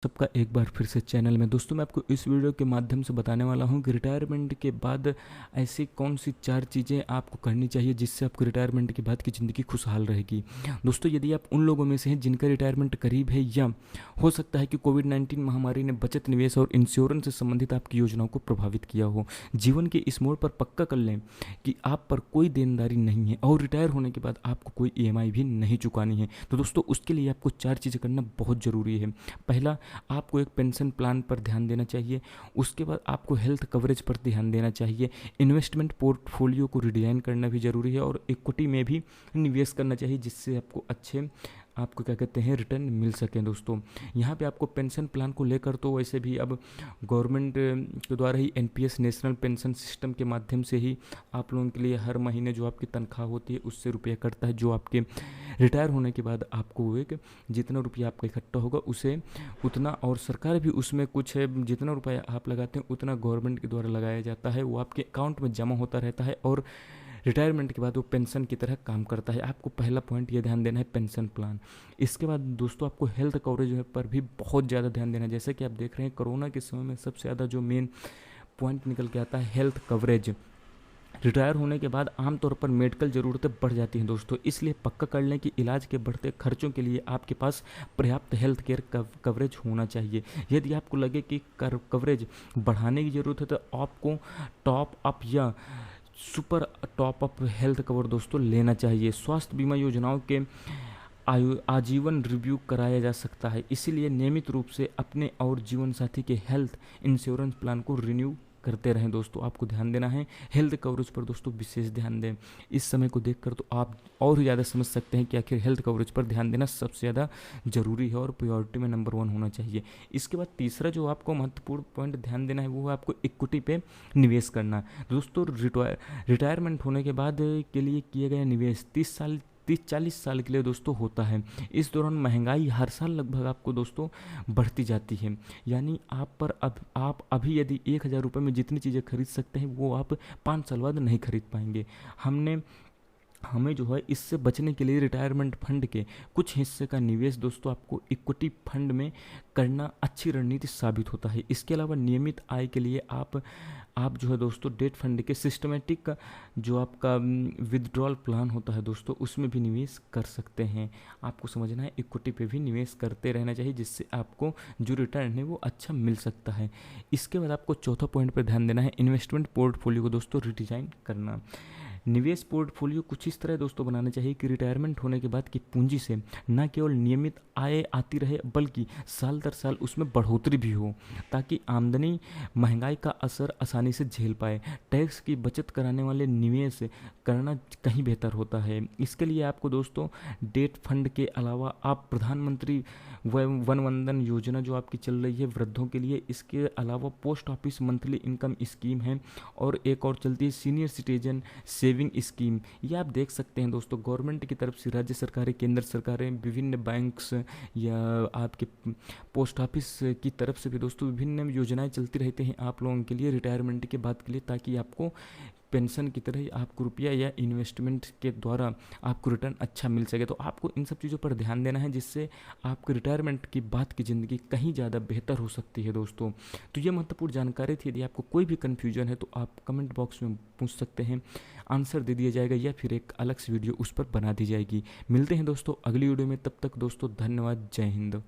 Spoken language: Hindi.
सबका एक बार फिर से चैनल में। दोस्तों मैं आपको इस वीडियो के माध्यम से बताने वाला हूं कि रिटायरमेंट के बाद ऐसी कौन सी 4 चीज़ें आपको करनी चाहिए जिससे आपको रिटायरमेंट के बाद की ज़िंदगी खुशहाल रहेगी। दोस्तों यदि आप उन लोगों में से हैं जिनका रिटायरमेंट करीब है या हो सकता है कि कोविड-19 महामारी ने बचत, निवेश और इंश्योरेंस से संबंधित आपकी योजनाओं को प्रभावित किया हो, जीवन के इस मोड़ पर पक्का कर लें कि आप पर कोई देनदारी नहीं है और रिटायर होने के बाद आपको कोई ईएमआई भी नहीं चुकानी है। तो दोस्तों उसके लिए आपको 4 चीज़ें करना बहुत ज़रूरी है। पहला, आपको एक पेंशन प्लान पर ध्यान देना चाहिए। उसके बाद आपको हेल्थ कवरेज पर ध्यान देना चाहिए। इन्वेस्टमेंट पोर्टफोलियो को रिडिज़ाइन करना भी ज़रूरी है और इक्विटी में भी निवेश करना चाहिए जिससे आपको अच्छे क्या कहते हैं रिटर्न मिल सकें। दोस्तों यहाँ पे आपको पेंशन प्लान को लेकर तो वैसे भी अब गवर्नमेंट के द्वारा ही एनपीएस, नेशनल पेंशन सिस्टम के माध्यम से ही आप लोगों के लिए हर महीने जो आपकी तनख्वाह होती है उससे रुपया कटता है, जो आपके रिटायर होने के बाद आपको एक जितना रुपया आपका इकट्ठा होगा उसे उतना, और सरकार भी उसमें कुछ है, जितना रुपया आप लगाते हैं उतना गवर्नमेंट के द्वारा लगाया जाता है, वो आपके अकाउंट में जमा होता रहता है और रिटायरमेंट के बाद वो पेंशन की तरह काम करता है। आपको पहला पॉइंट ये ध्यान देना है पेंशन प्लान। इसके बाद दोस्तों आपको हेल्थ कवरेज पर भी बहुत ज़्यादा ध्यान देना है। जैसे कि आप देख रहे हैं कोरोना के समय में सबसे ज़्यादा जो मेन पॉइंट निकल के आता है हेल्थ कवरेज। रिटायर होने के बाद आमतौर पर मेडिकल ज़रूरतें बढ़ जाती हैं दोस्तों, इसलिए पक्का कर लें कि इलाज के बढ़ते खर्चों के लिए आपके पास पर्याप्त हेल्थ केयर कवरेज होना चाहिए। यदि आपको लगे कि कवरेज बढ़ाने की ज़रूरत है तो आपको टॉप अप या super top up health cover दोस्तों लेना चाहिए। स्वास्थ्य बीमा योजनाओं के आजीवन रिव्यू कराया जा सकता है, इसीलिए नियमित रूप से अपने और जीवन साथी के हेल्थ इंश्योरेंस प्लान को रिन्यू करते रहें। दोस्तों आपको ध्यान देना है हेल्थ कवरेज पर, दोस्तों विशेष ध्यान दें। इस समय को देखकर तो आप और ज़्यादा समझ सकते हैं कि आखिर हेल्थ कवरेज पर ध्यान देना सबसे ज़्यादा ज़रूरी है और प्रायोरिटी में नंबर 1 होना चाहिए। इसके बाद तीसरा जो आपको महत्वपूर्ण पॉइंट ध्यान देना है वो है आपको इक्विटी पे निवेश करना। दोस्तों रिटायरमेंट होने के बाद के लिए किए गए निवेश 30-40 साल के लिए दोस्तों होता है। इस दौरान महंगाई हर साल लगभग आपको दोस्तों बढ़ती जाती है, यानी आप अभी यदि 1000 रुपये में जितनी चीज़ें खरीद सकते हैं वो आप 5 साल बाद नहीं खरीद पाएंगे। हमें जो है इससे बचने के लिए रिटायरमेंट फंड के कुछ हिस्से का निवेश दोस्तों आपको इक्विटी फंड में करना अच्छी रणनीति साबित होता है। इसके अलावा नियमित आय के लिए आप जो है दोस्तों डेट फंड के सिस्टमेटिक जो आपका विथड्रॉल प्लान होता है दोस्तों उसमें भी निवेश कर सकते हैं। आपको समझना है इक्विटी पे भी निवेश करते रहना चाहिए जिससे आपको जो रिटर्न है वो अच्छा मिल सकता है। इसके बाद आपको चौथा पॉइंट पर ध्यान देना है इन्वेस्टमेंट पोर्टफोलियो को दोस्तों रिडिजाइन करना। निवेश पोर्टफोलियो कुछ इस तरह दोस्तों बनाना चाहिए कि रिटायरमेंट होने के बाद की पूंजी से न केवल नियमित आय आती रहे बल्कि साल दर साल उसमें बढ़ोतरी भी हो, ताकि आमदनी महंगाई का असर आसानी से झेल पाए। टैक्स की बचत कराने वाले निवेश करना कहीं बेहतर होता है। इसके लिए आपको दोस्तों डेट फंड के अलावा आप प्रधानमंत्री वन वंदन योजना जो आपकी चल रही है वृद्धों के लिए, इसके अलावा post office monthly income scheme है और एक और चलती है सीनियर सिटीजन सेविंग स्कीम। ये आप देख सकते हैं दोस्तों गवर्नमेंट की तरफ से राज्य सरकारें, केंद्र सरकारें, विभिन्न बैंक्स या आपके पोस्ट ऑफिस की तरफ से भी दोस्तों विभिन्न योजनाएं चलती रहती हैं आप लोगों के लिए रिटायरमेंट के बाद के लिए, ताकि आपको पेंशन की तरह ही आपको रुपया या इन्वेस्टमेंट के द्वारा आपको रिटर्न अच्छा मिल सके। तो आपको इन सब चीज़ों पर ध्यान देना है जिससे आपके रिटायरमेंट की बाद की ज़िंदगी कहीं ज़्यादा बेहतर हो सकती है दोस्तों। तो ये महत्वपूर्ण जानकारी थी। यदि आपको कोई भी कन्फ्यूजन है तो आप कमेंट बॉक्स में पूछ सकते हैं, आंसर दे दिया जाएगा या फिर एक अलग से वीडियो उस पर बना दी जाएगी। मिलते हैं दोस्तों अगली वीडियो में, तब तक दोस्तों धन्यवाद, जय हिंद।